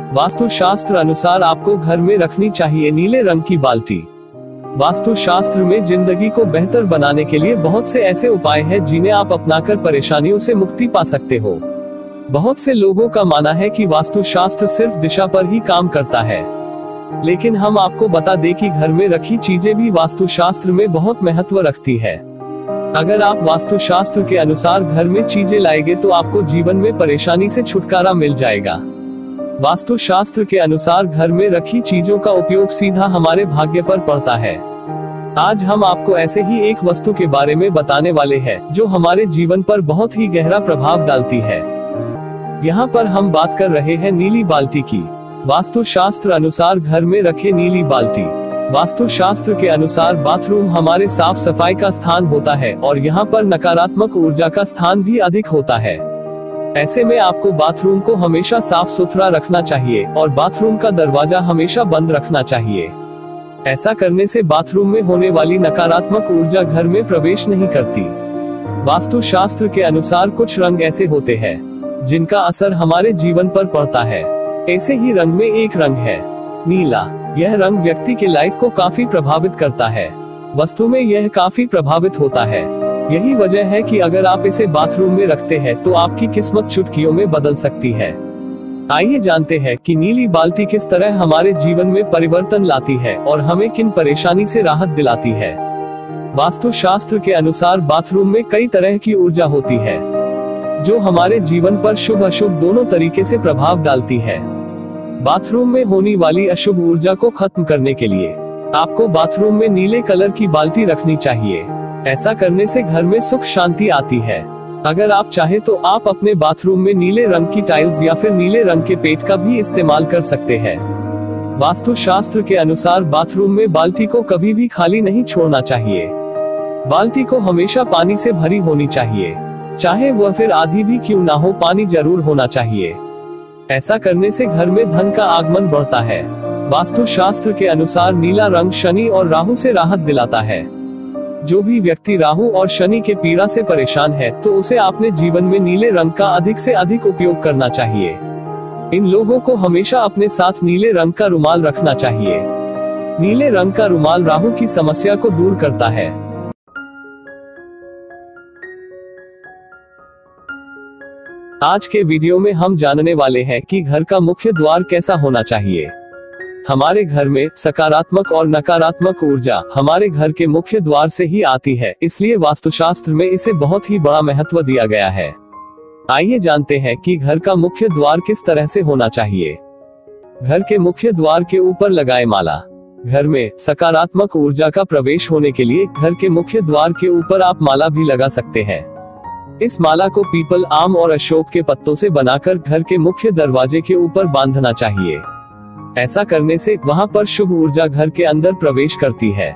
वास्तु शास्त्र अनुसार आपको घर में रखनी चाहिए नीले रंग की बाल्टी। वास्तु शास्त्र में जिंदगी को बेहतर बनाने के लिए बहुत से ऐसे उपाय हैं जिन्हें आप अपनाकर परेशानियों से मुक्ति पा सकते हो। बहुत से लोगों का मानना है कि वास्तु शास्त्र सिर्फ दिशा पर ही काम करता है, लेकिन हम आपको बता दें कि घर में रखी चीजें भी वास्तु शास्त्र में बहुत महत्व रखती है। अगर आप वास्तु शास्त्र के अनुसार घर में चीजें लाएंगे तो आपको जीवन में परेशानी से छुटकारा मिल जाएगा। वास्तु शास्त्र के अनुसार घर में रखी चीजों का उपयोग सीधा हमारे भाग्य पर पड़ता है। आज हम आपको ऐसे ही एक वस्तु के बारे में बताने वाले हैं जो हमारे जीवन पर बहुत ही गहरा प्रभाव डालती है। यहाँ पर हम बात कर रहे हैं नीली बाल्टी की। वास्तु शास्त्र अनुसार घर में रखे नीली बाल्टी। वास्तु शास्त्र के अनुसार बाथरूम हमारे साफ सफाई का स्थान होता है और यहाँ पर नकारात्मक ऊर्जा का स्थान भी अधिक होता है। ऐसे में आपको बाथरूम को हमेशा साफ सुथरा रखना चाहिए और बाथरूम का दरवाजा हमेशा बंद रखना चाहिए। ऐसा करने से बाथरूम में होने वाली नकारात्मक ऊर्जा घर में प्रवेश नहीं करती। वास्तु शास्त्र के अनुसार कुछ रंग ऐसे होते हैं जिनका असर हमारे जीवन पर पड़ता है। ऐसे ही रंग में एक रंग है नीला। यह रंग व्यक्ति के लाइफ को काफी प्रभावित करता है। वस्तु में यह काफी प्रभावित होता है। यही वजह है कि अगर आप इसे बाथरूम में रखते हैं तो आपकी किस्मत चुटकियों में बदल सकती है। आइए जानते हैं कि नीली बाल्टी किस तरह हमारे जीवन में परिवर्तन लाती है और हमें किन परेशानी से राहत दिलाती है। वास्तु शास्त्र के अनुसार बाथरूम में कई तरह की ऊर्जा होती है जो हमारे जीवन पर शुभ अशुभ दोनों तरीके से प्रभाव डालती है। बाथरूम में होने वाली अशुभ ऊर्जा को खत्म करने के लिए आपको बाथरूम में नीले कलर की बाल्टी रखनी चाहिए। ऐसा करने से घर में सुख शांति आती है। अगर आप चाहे तो आप अपने बाथरूम में नीले रंग की टाइल्स या फिर नीले रंग के पेट का भी इस्तेमाल कर सकते हैं। वास्तु शास्त्र के अनुसार बाथरूम में बाल्टी को कभी भी खाली नहीं छोड़ना चाहिए। बाल्टी को हमेशा पानी से भरी होनी चाहिए, चाहे वह फिर आधी भी क्यों ना हो, पानी जरूर होना चाहिए। ऐसा करने से घर में धन का आगमन बढ़ता है। वास्तु शास्त्र के अनुसार नीला रंग शनि और राहु से राहत दिलाता है। जो भी व्यक्ति राहु और शनि के पीड़ा से परेशान है तो उसे अपने जीवन में नीले रंग का अधिक से अधिक उपयोग करना चाहिए। इन लोगों को हमेशा अपने साथ नीले रंग का रुमाल रखना चाहिए। नीले रंग का रुमाल राहु की समस्या को दूर करता है। आज के वीडियो में हम जानने वाले हैं कि घर का मुख्य द्वार कैसा होना चाहिए। हमारे घर में सकारात्मक और नकारात्मक ऊर्जा हमारे घर के मुख्य द्वार से ही आती है, इसलिए वास्तुशास्त्र में इसे बहुत ही बड़ा महत्व दिया गया है। आइए जानते हैं कि घर का मुख्य द्वार किस तरह से होना चाहिए। घर के मुख्य द्वार के ऊपर लगाए माला। घर में सकारात्मक ऊर्जा का प्रवेश होने के लिए घर के मुख्य द्वार के ऊपर आप माला भी लगा सकते हैं। इस माला को पीपल, आम और अशोक के पत्तों से बनाकर घर के मुख्य दरवाजे के ऊपर बांधना चाहिए। ऐसा करने से वहां पर शुभ ऊर्जा घर के अंदर प्रवेश करती है।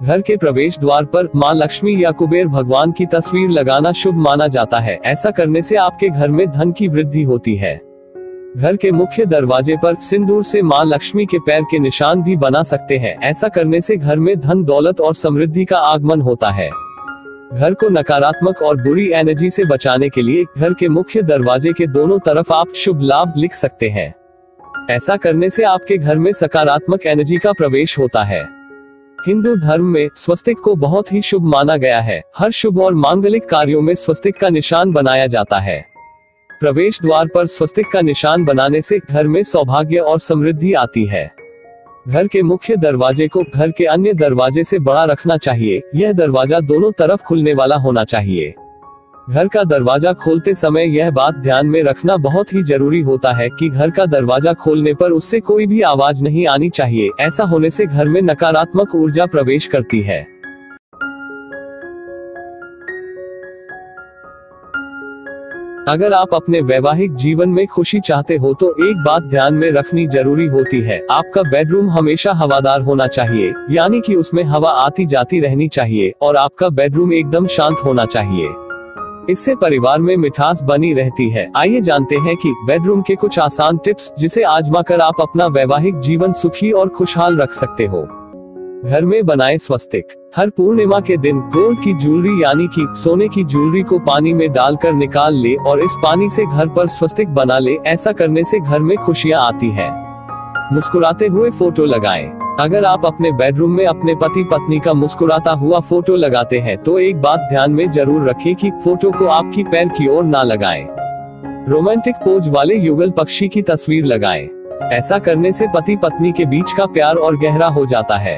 घर के प्रवेश द्वार पर मां लक्ष्मी या कुबेर भगवान की तस्वीर लगाना शुभ माना जाता है। ऐसा करने से आपके घर में धन की वृद्धि होती है। घर के मुख्य दरवाजे पर सिंदूर से मां लक्ष्मी के पैर के निशान भी बना सकते हैं। ऐसा करने से घर में धन, दौलत और समृद्धि का आगमन होता है। घर को नकारात्मक और बुरी एनर्जी से बचाने के लिए घर के मुख्य दरवाजे के दोनों तरफ आप शुभ लाभ लिख सकते हैं। ऐसा करने से आपके घर में सकारात्मक एनर्जी का प्रवेश होता है। हिंदू धर्म में स्वस्तिक को बहुत ही शुभ माना गया है। हर शुभ और मांगलिक कार्यों में स्वस्तिक का निशान बनाया जाता है। प्रवेश द्वार पर स्वस्तिक का निशान बनाने से घर में सौभाग्य और समृद्धि आती है। घर के मुख्य दरवाजे को घर के अन्य दरवाजे से बड़ा रखना चाहिए। यह दरवाजा दोनों तरफ खुलने वाला होना चाहिए। घर का दरवाजा खोलते समय यह बात ध्यान में रखना बहुत ही जरूरी होता है कि घर का दरवाजा खोलने पर उससे कोई भी आवाज नहीं आनी चाहिए। ऐसा होने से घर में नकारात्मक ऊर्जा प्रवेश करती है। अगर आप अपने वैवाहिक जीवन में खुशी चाहते हो तो एक बात ध्यान में रखनी जरूरी होती है। आपका बेडरूम हमेशा हवादार होना चाहिए, यानी कि उसमें हवा आती जाती रहनी चाहिए और आपका बेडरूम एकदम शांत होना चाहिए। इससे परिवार में मिठास बनी रहती है। आइए जानते हैं कि बेडरूम के कुछ आसान टिप्स जिसे आजमाकर आप अपना वैवाहिक जीवन सुखी और खुशहाल रख सकते हो। घर में बनाए स्वस्तिक। हर पूर्णिमा के दिन गोल्ड की ज्वेलरी यानी कि सोने की ज्वेलरी को पानी में डालकर निकाल ले और इस पानी से घर पर स्वस्तिक बना ले। ऐसा करने से घर में खुशियां आती हैं। मुस्कुराते हुए फोटो लगाएं। अगर आप अपने बेडरूम में अपने पति पत्नी का मुस्कुराता हुआ फोटो लगाते हैं तो एक बात ध्यान में जरूर रखें कि फोटो को आपकी पैर की ओर ना लगाएं। रोमांटिक पोज वाले युगल पक्षी की तस्वीर लगाएं। ऐसा करने से पति पत्नी के बीच का प्यार और गहरा हो जाता है।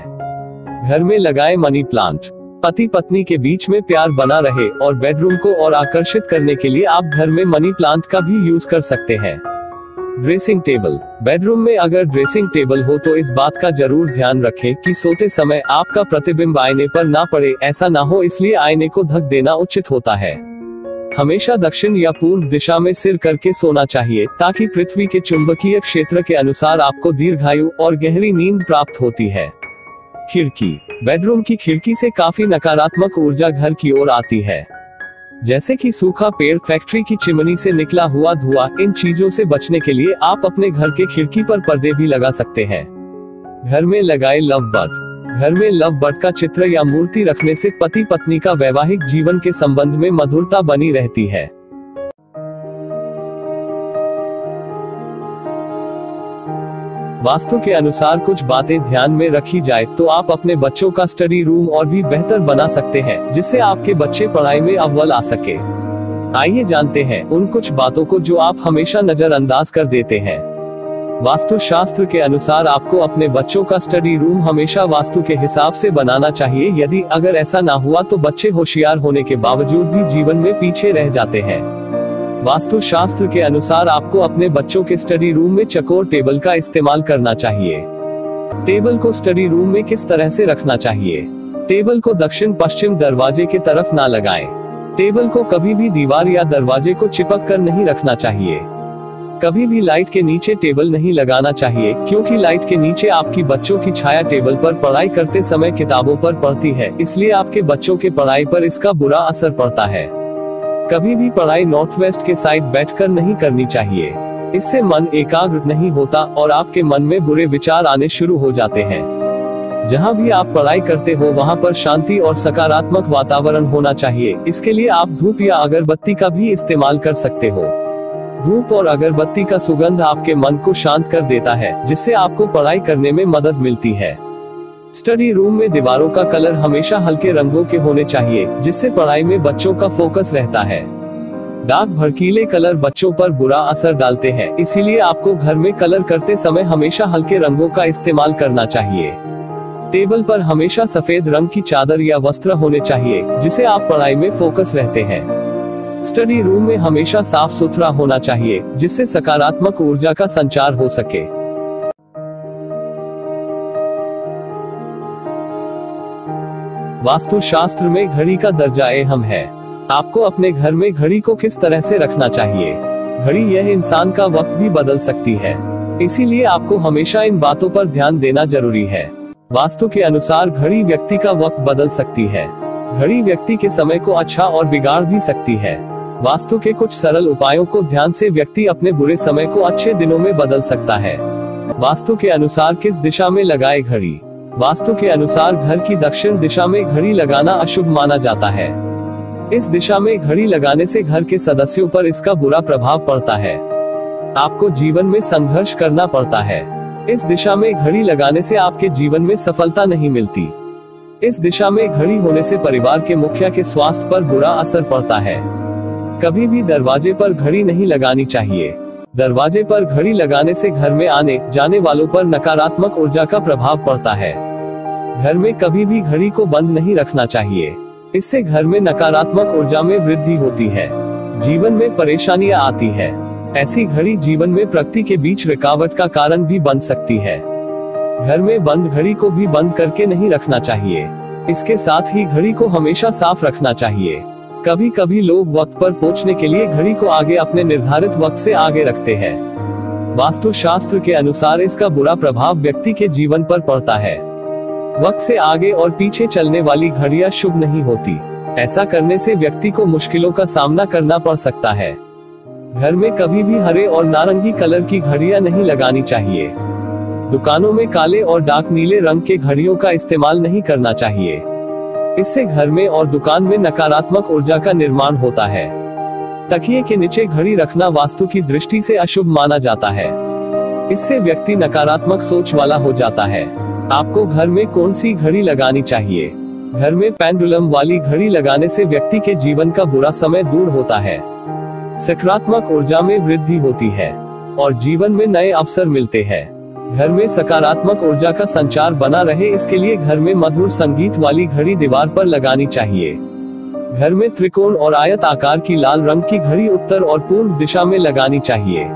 घर में लगाएं मनी प्लांट। पति पत्नी के बीच में प्यार बना रहे और बेडरूम को और आकर्षित करने के लिए आप घर में मनी प्लांट का भी यूज कर सकते हैं। Dressing table. बेडरूम में अगर ड्रेसिंग टेबल हो तो इस बात का जरूर ध्यान रखें कि सोते समय आपका प्रतिबिंब आईने पर ना पड़े। ऐसा ना हो इसलिए आईने को ढक देना उचित होता है। हमेशा दक्षिण या पूर्व दिशा में सिर करके सोना चाहिए ताकि पृथ्वी के चुंबकीय क्षेत्र के अनुसार आपको दीर्घायु और गहरी नींद प्राप्त होती है। खिड़की। बेडरूम की खिड़की से काफी नकारात्मक ऊर्जा घर की ओर आती है, जैसे कि सूखा पेड़, फैक्ट्री की चिमनी से निकला हुआ धुआं। इन चीजों से बचने के लिए आप अपने घर के खिड़की पर पर्दे भी लगा सकते हैं। घर में लगाए लव बर्ड। घर में लव बर्ड का चित्र या मूर्ति रखने से पति पत्नी का वैवाहिक जीवन के संबंध में मधुरता बनी रहती है। वास्तु के अनुसार कुछ बातें ध्यान में रखी जाए तो आप अपने बच्चों का स्टडी रूम और भी बेहतर बना सकते हैं, जिससे आपके बच्चे पढ़ाई में अव्वल आ सके। आइए जानते हैं उन कुछ बातों को जो आप हमेशा नजरअंदाज कर देते हैं। वास्तु शास्त्र के अनुसार आपको अपने बच्चों का स्टडी रूम हमेशा वास्तु के हिसाब से बनाना चाहिए। यदि अगर ऐसा ना हुआ तो बच्चे होशियार होने के बावजूद भी जीवन में पीछे रह जाते हैं। वास्तु शास्त्र के अनुसार आपको अपने बच्चों के स्टडी रूम में चौकोर टेबल का इस्तेमाल करना चाहिए। टेबल को स्टडी रूम में किस तरह से रखना चाहिए? टेबल को दक्षिण पश्चिम दरवाजे के तरफ ना लगाएं। टेबल को कभी भी दीवार या दरवाजे को चिपक कर नहीं रखना चाहिए। कभी भी लाइट के नीचे टेबल नहीं लगाना चाहिए, क्योंकि लाइट के नीचे आपकी बच्चों की छाया टेबल पर पढ़ाई करते समय किताबों पर पड़ती है, इसलिए आपके बच्चों के पढ़ाई पर इसका बुरा असर पड़ता है। कभी भी पढ़ाई नॉर्थ वेस्ट के साइड बैठकर नहीं करनी चाहिए। इससे मन एकाग्र नहीं होता और आपके मन में बुरे विचार आने शुरू हो जाते हैं। जहां भी आप पढ़ाई करते हो वहां पर शांति और सकारात्मक वातावरण होना चाहिए। इसके लिए आप धूप या अगरबत्ती का भी इस्तेमाल कर सकते हो। धूप और अगरबत्ती का सुगंध आपके मन को शांत कर देता है, जिससे आपको पढ़ाई करने में मदद मिलती है। स्टडी रूम में दीवारों का कलर हमेशा हल्के रंगों के होने चाहिए, जिससे पढ़ाई में बच्चों का फोकस रहता है। डार्क भड़कीले कलर बच्चों पर बुरा असर डालते हैं, इसीलिए आपको घर में कलर करते समय हमेशा हल्के रंगों का इस्तेमाल करना चाहिए। टेबल पर हमेशा सफेद रंग की चादर या वस्त्र होने चाहिए, जिससे आप पढ़ाई में फोकस रहते हैं। स्टडी रूम में हमेशा साफ सुथरा होना चाहिए, जिससे सकारात्मक ऊर्जा का संचार हो सके। वास्तु शास्त्र में घड़ी का दर्जा अहम है। आपको अपने घर में घड़ी को किस तरह से रखना चाहिए? घड़ी यह इंसान का वक्त भी बदल सकती है, इसीलिए आपको हमेशा इन बातों पर ध्यान देना जरूरी है। वास्तु के अनुसार घड़ी व्यक्ति का वक्त बदल सकती है। घड़ी व्यक्ति के समय को अच्छा और बिगाड़ भी सकती है। वास्तु के कुछ सरल उपायों को ध्यान से व्यक्ति अपने बुरे समय को अच्छे दिनों में बदल सकता है। वास्तु के अनुसार किस दिशा में लगाए घड़ी? वास्तु के अनुसार घर की दक्षिण दिशा में घड़ी लगाना अशुभ माना जाता है। इस दिशा में घड़ी लगाने से घर के सदस्यों पर इसका बुरा प्रभाव पड़ता है। आपको जीवन में संघर्ष करना पड़ता है। इस दिशा में घड़ी लगाने से आपके जीवन में सफलता नहीं मिलती। इस दिशा में घड़ी होने से परिवार के मुखिया के स्वास्थ्य पर बुरा असर पड़ता है। कभी भी दरवाजे पर घड़ी नहीं लगानी चाहिए। दरवाजे पर घड़ी लगाने से घर में आने जाने वालों पर नकारात्मक ऊर्जा का प्रभाव पड़ता है। घर में कभी भी घड़ी को बंद नहीं रखना चाहिए। इससे घर में नकारात्मक ऊर्जा में वृद्धि होती है, जीवन में परेशानियां आती है। ऐसी घड़ी जीवन में प्रगति के बीच रुकावट का कारण भी बन सकती है। घर में बंद घड़ी को भी बंद करके नहीं रखना चाहिए। इसके साथ ही घड़ी को हमेशा साफ रखना चाहिए। कभी कभी लोग वक्त पर पहुंचने के लिए घड़ी को आगे अपने निर्धारित वक्त से आगे रखते हैं। वास्तु शास्त्र के अनुसार इसका बुरा प्रभाव व्यक्ति के जीवन पर पड़ता है। वक्त से आगे और पीछे चलने वाली घड़ियां शुभ नहीं होती। ऐसा करने से व्यक्ति को मुश्किलों का सामना करना पड़ सकता है। घर में कभी भी हरे और नारंगी कलर की घड़ियां नहीं लगानी चाहिए। दुकानों में काले और डार्क नीले रंग के घड़ियों का इस्तेमाल नहीं करना चाहिए। इससे घर में और दुकान में नकारात्मक ऊर्जा का निर्माण होता है। तकिए के नीचे घड़ी रखना वास्तु की दृष्टि से अशुभ माना जाता है। इससे व्यक्ति नकारात्मक सोच वाला हो जाता है। आपको घर में कौन सी घड़ी लगानी चाहिए? घर में पेंडुलम वाली घड़ी लगाने से व्यक्ति के जीवन का बुरा समय दूर होता है, सकारात्मक ऊर्जा में वृद्धि होती है और जीवन में नए अवसर मिलते हैं। घर में सकारात्मक ऊर्जा का संचार बना रहे, इसके लिए घर में मधुर संगीत वाली घड़ी दीवार पर लगानी चाहिए। घर में त्रिकोण और आयत आकार की लाल रंग की घड़ी उत्तर और पूर्व दिशा में लगानी चाहिए।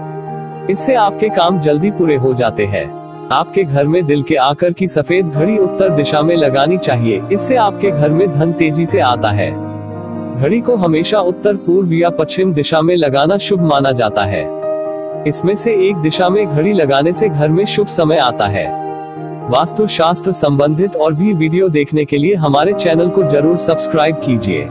इससे आपके काम जल्दी पूरे हो जाते हैं। आपके घर में दिल के आकार की सफेद घड़ी उत्तर दिशा में लगानी चाहिए। इससे आपके घर में धन तेजी से आता है। घड़ी को हमेशा उत्तर, पूर्व या पश्चिम दिशा में लगाना शुभ माना जाता है। इसमें से एक दिशा में घड़ी लगाने से घर में शुभ समय आता है। वास्तु शास्त्र संबंधित और भी वीडियो देखने के लिए हमारे चैनल को जरूर सब्सक्राइब कीजिए।